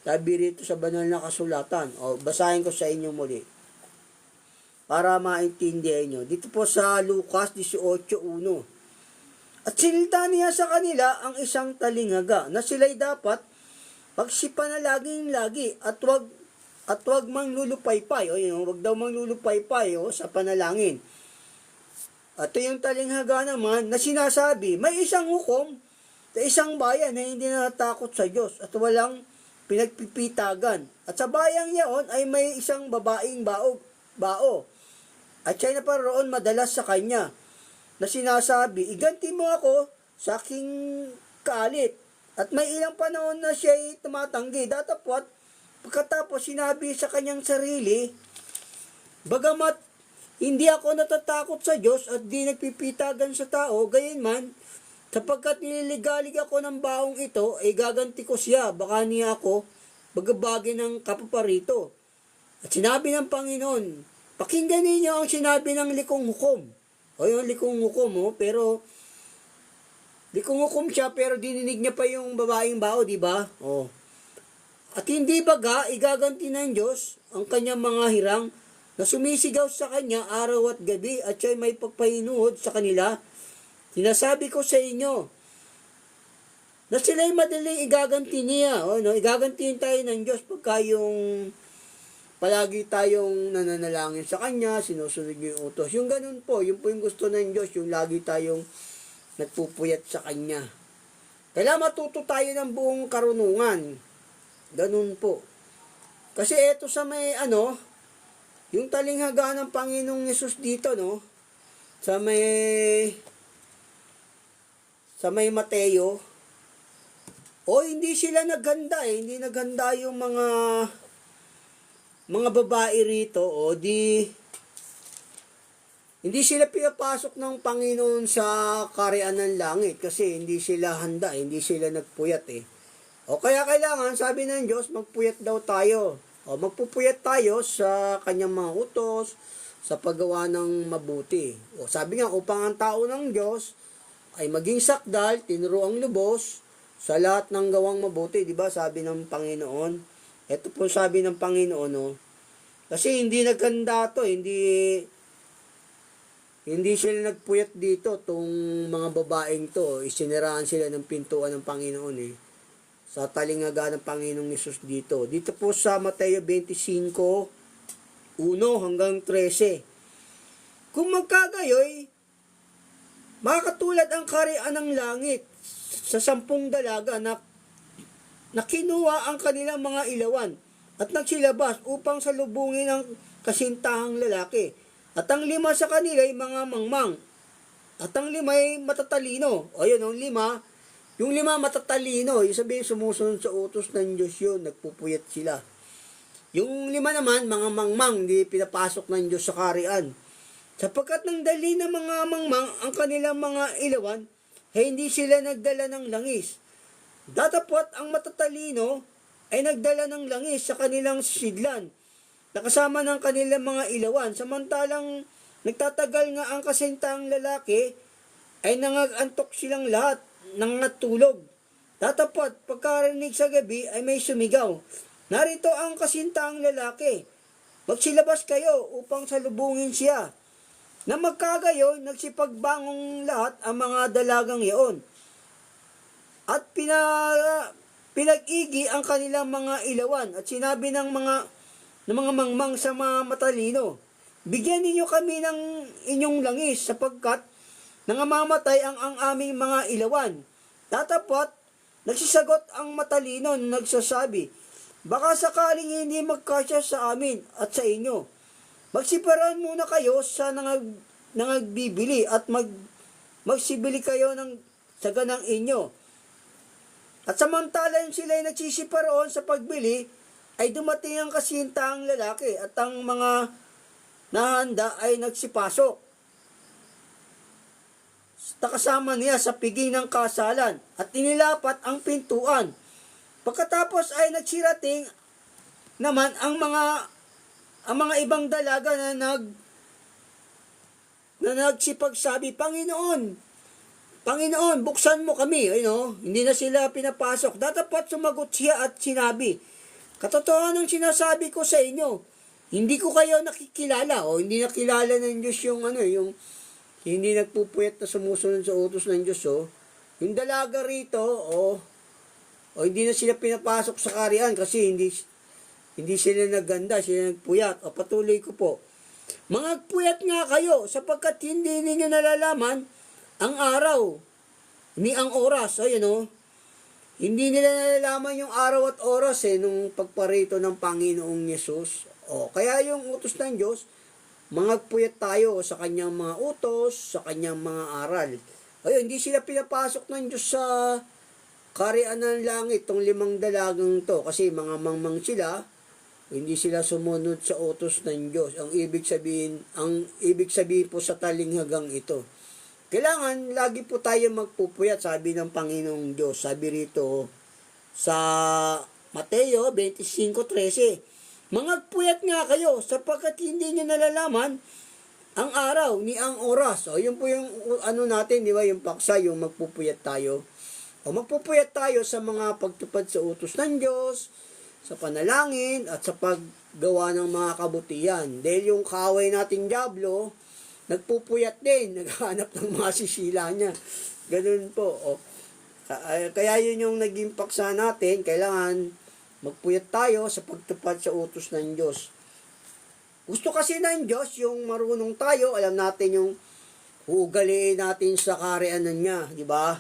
Speaker 1: Sabi rito sa banal na kasulatan. Basahin ko sa inyo muli. Para maintindihan nyo. Dito po sa Lucas 18:1. At sinilta niya sa kanila ang isang talinghaga na sila'y dapat pagsipanalagin lagi at wag manglulupaypay. Wag daw manglulupaypay sa panalangin. At yung talinghaga naman na sinasabi, may isang hukom sa isang bayan na hindi natakot sa Diyos at walang pinagpipitagan. At sa bayang yaon ay may isang babaeng bao. At siya'y naparoon madalas sa kanya na sinasabi, iganti mo ako sa aking kalit. At may ilang panahon na siya'y tumatanggi. Datapwat, pagkatapos sinabi sa kanyang sarili, bagamat hindi ako natatakot sa Diyos at di nagpipitagan sa tao, gayunman, sapagkat nililigalig ako ng baong ito, ay gaganti ko siya, baka niya ako bagabagin ng kapaparito. At sinabi ng Panginoon, pakinggan ninyo ang sinabi ng likong hukom. Yung likong hukom, pero likong hukom siya, pero dininig niya pa yung babaeng bao, di ba? At hindi baga, igaganti ng Diyos ang kanyang mga hirang na sumisigaw sa kanya araw at gabi at siya'y may pagpahinuhod sa kanila. Sinasabi ko sa inyo na sila'y madaling igaganti niya. Igagantiin tayo ng Diyos pagka yung palagi tayong nananalangin sa Kanya, sinusunod yung utos. Yung ganun po, yun po yung gusto ng Diyos, yung lagi tayong nagpupuyat sa Kanya. Kailangan matuto tayo ng buong karunungan. Ganun po. Kasi eto sa may yung talinghaga ng Panginoong Yesus dito, sa may Mateo, hindi sila naghanda hindi naghanda yung mga babae rito, hindi sila pinapasok ng Panginoon sa kaharian ng langit kasi hindi sila handa, hindi sila nagpuyat kaya kailangan, sabi ng Diyos, magpuyat daw tayo. Magpupuyat tayo sa kanyang mga utos, sa paggawa ng mabuti. Sabi nga, upang ang tao ng Diyos ay maging sakdal, tinuruang lubos, sa lahat ng gawang mabuti. Diba? Sabi ng Panginoon. Ito po sabi ng Panginoon, kasi hindi naghanda to, hindi sila nagpuyat dito, tong mga babaeng to, isiniraan sila ng pintuan ng Panginoon sa talinghaga ng Panginoong Yesus dito. Dito po sa Mateo 25:1 hanggang 13. Kung magkagayoy, makakatulad ang kaharian ng langit sa 10 dalaga na kinuha ang kanilang mga ilawan at nagsilabas upang salubungin ang kasintahang lalaki. At ang 5 sa kanila ay mga mangmang. At ang 5 ay matatalino. Yung 5 matatalino, yung sabihin sumusunod sa utos ng Diyos yun, nagpupuyat sila. Yung 5 naman, mga mangmang, hindi pinapasok ng Diyos sa kaharian. Sapagkat nang dali ng mga mangmang ang kanilang mga ilawan, hindi sila nagdala ng langis. Datapwat ang matatalino ay nagdala ng langis sa kanilang sidlan, nakasama ng kanilang mga ilawan. Samantalang nagtatagal nga ang kasintahang lalaki, ay nangagantok silang lahat, nangatulog. Datapwat pagkarinig sa gabi ay may sumigaw, narito ang kasintahang lalaki, magsilabas kayo upang salubungin siya. Na magkagayo, nagsipagbangong lahat ang mga dalagang iyon. At pinag-igi ang kanilang mga ilawan at sinabi ng mga mangmang sa mga matalino, bigyan ninyo kami ng inyong langis sapagkat Nangamamatay ang aming mga ilawan. Datapwat, nagsisagot ang matalino na nagsasabi, baka sakaling hindi magkasya sa amin at sa inyo. Magsiparan muna kayo sa nangagbibili at magsibili kayo ng saganang inyo. At samantalang sila'y nagsisiparoon sa pagbili, ay dumating ang kasintaang lalaki at ang mga nahanda ay nagsipasok. Nakasama niya sa piging ng kasalan at inilapat ang pintuan. Pagkatapos ay nagsirating naman ang mga ibang dalaga na nagsipagsabi, Panginoon, buksan mo kami. Hindi na sila pinapasok. Datapwat sumagot siya at sinabi, katotohanan ang sinasabi ko sa inyo, hindi ko kayo nakikilala o hindi nakilala ng Diyos yung hindi nagpupuyat na sumusunod sa utos ng Diyos. Yung dalaga rito, hindi na sila pinapasok sa kaharian kasi hindi sila nagganda, sila nagpuyat. Patuloy ko po. Mangagpuyat nga kayo sapagkat hindi ninyo nalalaman ang araw ni ang oras. Hindi nila nalalaman yung araw at oras nung pagparito ng Panginoong Yesus. Kaya yung utos ng Diyos, mangagpuyat tayo sa kanyang mga utos, sa kanyang mga aral. Hindi sila pinapasok ng Diyos sa kaharian ng langit, tong 5 dalagang to, kasi mga mangmang sila, hindi sila sumunod sa utos ng Diyos. Ang ibig sabihin po sa talinghagang ito, kailangan lagi po tayo magpupuyat, sabi ng Panginoong Diyos. Sabi rito sa Mateo 25:13, mangagpuyat nga kayo sapagkat hindi nyo nalalaman ang araw ni ang oras. Yun po yung natin, di ba? Yung paksa, yung magpupuyat tayo. Magpupuyat tayo sa mga pagtupad sa utos ng Diyos, sa panalangin, at sa paggawa ng mga kabutihan. Dahil yung kaaway nating dyablo, nagpupuyat din, naghahanap ng mga sisila niya. Ganun po. Kaya yun yung naging paksa natin, kailangan magpuyat tayo sa pagtupad sa utos ng Diyos. Gusto kasi ng Diyos yung marunong tayo, alam natin yung ugaliin natin sa kaharian niya, di ba?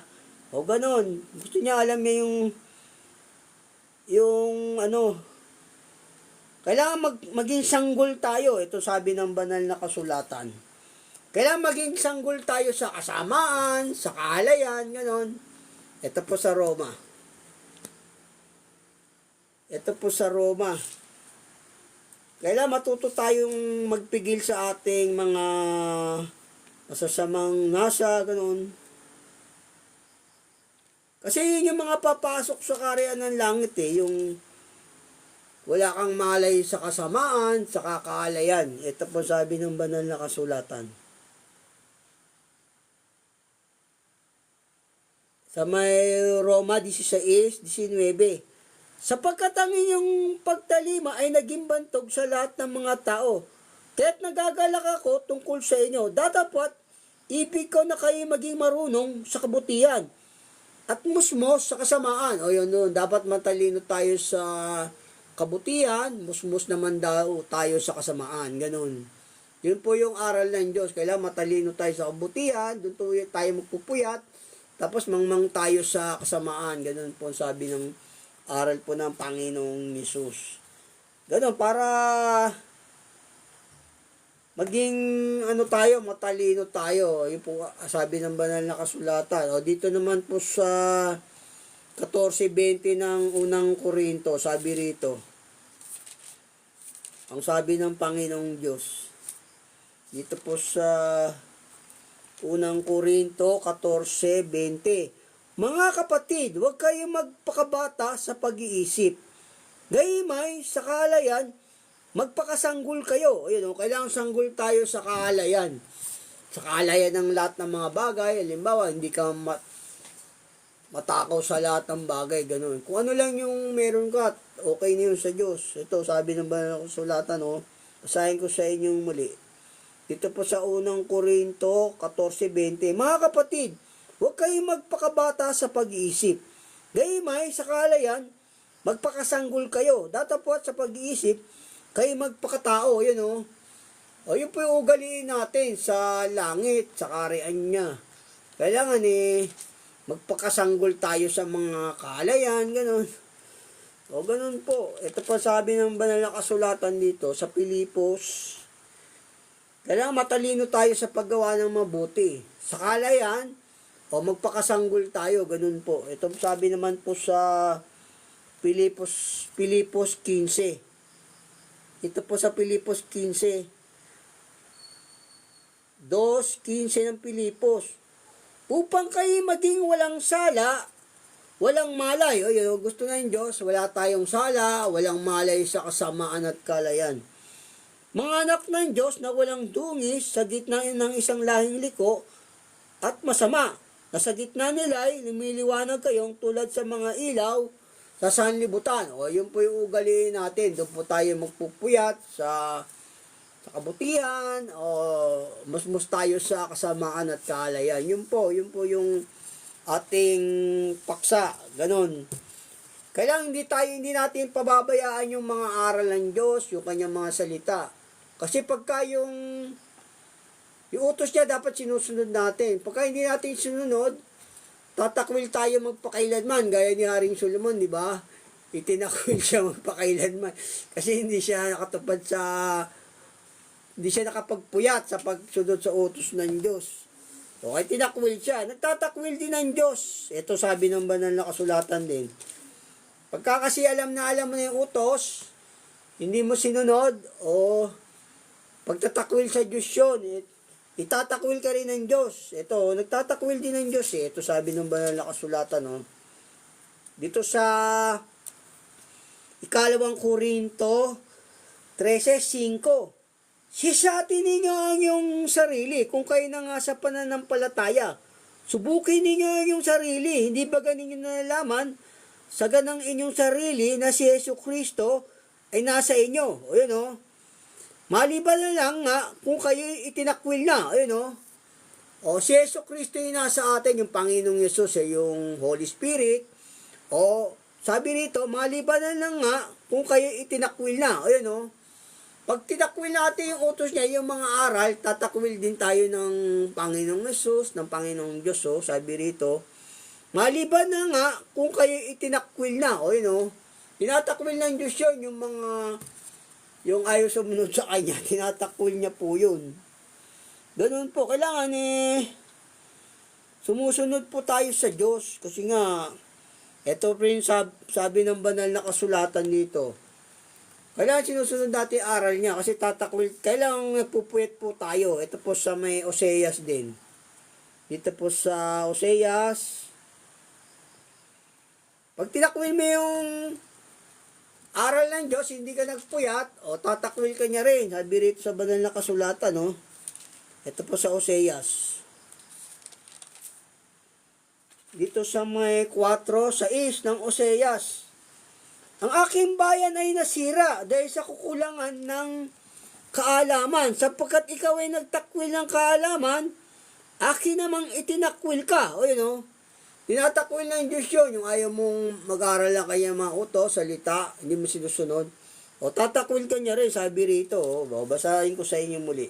Speaker 1: Ganon. Gusto niya alam niya kailangan maging sanggol tayo. Ito sabi ng banal na kasulatan. Kailangan maging sanggol tayo sa kasamaan, sa kahalayan, ganon. Ito po sa Roma. Kailangan matuto tayong magpigil sa ating mga masasamang nasa, ganoon. Kasi yun yung mga papasok sa kaharian ng langit yung wala kang malay sa kasamaan, sa kakaalayan. Ito po sabi ng banal na kasulatan. Sa may Roma 16:19, sapagkat ang inyong pagtalima ay naging bantog sa lahat ng mga tao. Kaya't nagagalak ako tungkol sa inyo. Datapwat, ibig ko na kayo maging marunong sa kabutihan at musmos sa kasamaan. Dapat matalino tayo sa kabutihan, musmos naman daw tayo sa kasamaan. Ganun. Yun po yung aral ng Diyos. Kailangan matalino tayo sa kabutihan, doon tayo magpupuyat, tapos mangmang tayo sa kasamaan. Ganun po sabi ng aral po ng Panginoong Yesus. Ganun, para maging matalino tayo. Yun po sabi ng banal na kasulatan. Dito naman po sa 14:20 ng unang Korinto, sabi rito, ang sabi ng Panginoong Diyos, dito po sa unang Korinto 14:20, mga kapatid, huwag kayong magpakabata sa pag-iisip. Gayumay, sa kahalayan, magpakasanggol kayo. Kailangan sanggol tayo sa kahalayan. Sa kahalayan ng lahat ng mga bagay. Halimbawa, hindi ka matakaw sa lahat ng bagay. Ganun. Kung ano lang yung meron ka, okay na yun sa Diyos. Ito, sabi ng banal na kasulatan, basahin ko sa inyong muli. Dito po sa unang Korinto 14:20, mga kapatid, huwag kayong magpakabata sa pag-iisip. Gayumay, sa kahalayan, magpakasanggol kayo. Datapwat sa pag-iisip, kayo magpakatao. Yun po yung ugaliin natin sa langit, sa kaharian niya. Kailangan magpakasanggol tayo sa mga kaalayan, ganun. O ganun po. Ito pa sabi ng banal na kasulatan dito sa Pilipos. Kailangan matalino tayo sa paggawa ng mabuti. Sa kaalayan, o magpakasanggol tayo, ganun po. Ito sabi naman po sa Pilipos 15. Ito po sa Pilipos 15. 2:15 ng Pilipos. Upang kayo maging walang sala, walang malay. O yun, gusto ng Diyos, wala tayong sala, walang malay sa kasamaan at kalayan. Mga anak ng Diyos na walang dungis sa gitna ng isang lahing liko at masama, na sa gitna nila ay lumiliwanag kayong tulad sa mga ilaw sa sanlibutan. O yun po yung ugaliin natin. Doon po tayo magpupuyat sa kabutihan, o musmus tayo sa kasamaan at kaalayan. Yun po yung ating paksa, ganun. Kailangan hindi natin pababayaan yung mga aral ng Diyos, yung kanyang mga salita. Kasi pagka yung utos niya dapat sinusunod natin. Pagka hindi natin sinunod, tatakwil tayo magpakailanman, gaya ni Haring Solomon, di ba? Itinakwil siya magpakailanman. Kasi hindi siya nakapagpuyat sa pagsunod sa utos ng Diyos. Okay, tinakwil siya. Nagtatakwil din ng Diyos. Ito sabi ng banal na kasulatan din. Pagka kasi alam mo na yung utos, hindi mo sinunod, o pagtatakwil sa Diyos yun, itatakwil ka rin ng Diyos. Ito, nagtatakwil din ng Diyos. Ito sabi ng banal na kasulatan. Dito sa 2 Korinto 13:5. Sisatin ninyo ang iyong sarili kung kayo na nga sa pananampalataya. Subukin ninyo ang iyong sarili. Hindi ba ninyo nalalaman sa ganang inyong sarili na si Jesucristo ay nasa inyo? O yun maliban na lang nga kung kayo itinakwil na. O yun o si Jesucristo ay nasa atin, yung Panginoong Yesus ay yung Holy Spirit. O sabi rito, maliban na lang nga kung kayo itinakwil na. O yun pag tinakwil natin yung utos niya, yung mga aral, tatakwil din tayo ng Panginoong Yesus, ng Panginoong Diyos. Sabi rito, maliban na nga kung kayo itinakwil na. O yun tinatakwil ng Diyos yun, yung ayaw sumunod sa Kanya, tinatakwil niya po yun. Ganun po, kailangan sumusunod po tayo sa Diyos. Kasi nga, ito rin sabi ng banal na kasulatan dito. Kailangan sinusunod natin aral niya kasi tatakwil. Kailangan nagpupuyat po tayo. Ito po sa may Oseas din. Dito po sa Oseas. Pag tinakwil mo yung aral ng Diyos, hindi ka nagpuyat, o tatakwil ka niya rin. Sabi rito sa banal na kasulatan. Ito po sa Oseas. Dito sa may 4:6 ng Oseas. Ang aking bayan ay nasira dahil sa kukulangan ng kaalaman. Sapagkat ikaw ay nagtakwil ng kaalaman, akin namang itinakwil ka. O yun tinatakwil ng Diyos yun. Yung ayaw mong mag-aral lang kaya mga utos, salita, hindi mo sinusunod. O tatakwil ka niya rin, sabi rito. Babasahin ko sa inyo muli.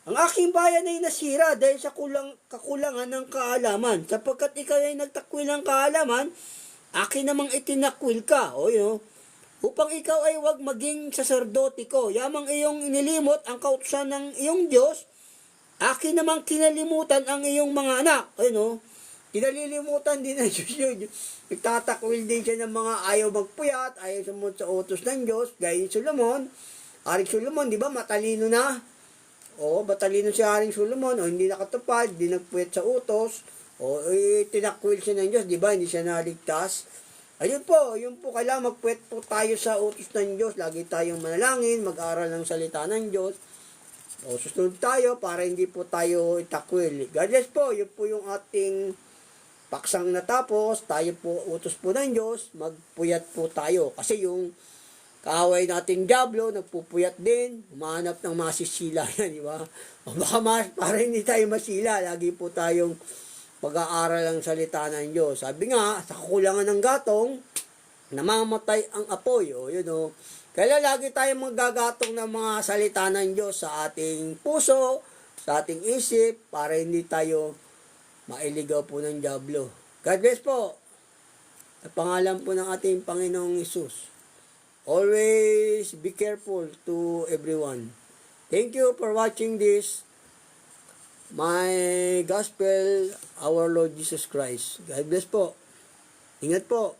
Speaker 1: Ang aking bayan ay nasira dahil sa kakulangan ng kaalaman. Sapagkat ikaw ay nagtakwil ng kaalaman, akin namang itinakwil ka. O yun upang ikaw ay wag maging saserdote ko. Yamang iyong inilimot ang kautusan ng iyong Diyos, akin namang kinalimutan ang iyong mga anak. O yun kinalilimutan din ng Diyos yun. Nagtatakwil din siya ng mga ayaw magpuyat, ayaw sumunod sa utos ng Diyos. Gaya ni Solomon. Haring Solomon, di ba, matalino na. O, matalino si Haring Solomon. O, hindi nakatupad, hindi nagpuyat sa utos. O, tinakwil siya ng Diyos, di ba? Hindi siya naligtas. Ayun po, kailangan magpuyat po tayo sa utos ng Diyos. Lagi tayong manalangin, mag-aral ng salita ng Diyos. O, susunod tayo para hindi po tayo itakwil. God bless po, yun po yung ating paksang natapos. Tayo po, utos po ng Diyos, magpuyat po tayo. Kasi yung kaaway nating Diablo, nagpupuyat din, humahanap ng masisila yan, di ba? O baka para hindi tayo masila, lagi po tayong pag-aaral ang salita ng Diyos. Sabi nga, sa kakulangan ng gatong, namamatay ang apoy. O, yun. Kaya lagi tayong magagatong ng mga salita ng Diyos sa ating puso, sa ating isip, para hindi tayo mailigaw po ng dyablo. God bless po. Sa pangalan po ng ating Panginoong Hesus. Always be careful to everyone. Thank you for watching this. My gospel, our Lord Jesus Christ. God bless po. Ingat po.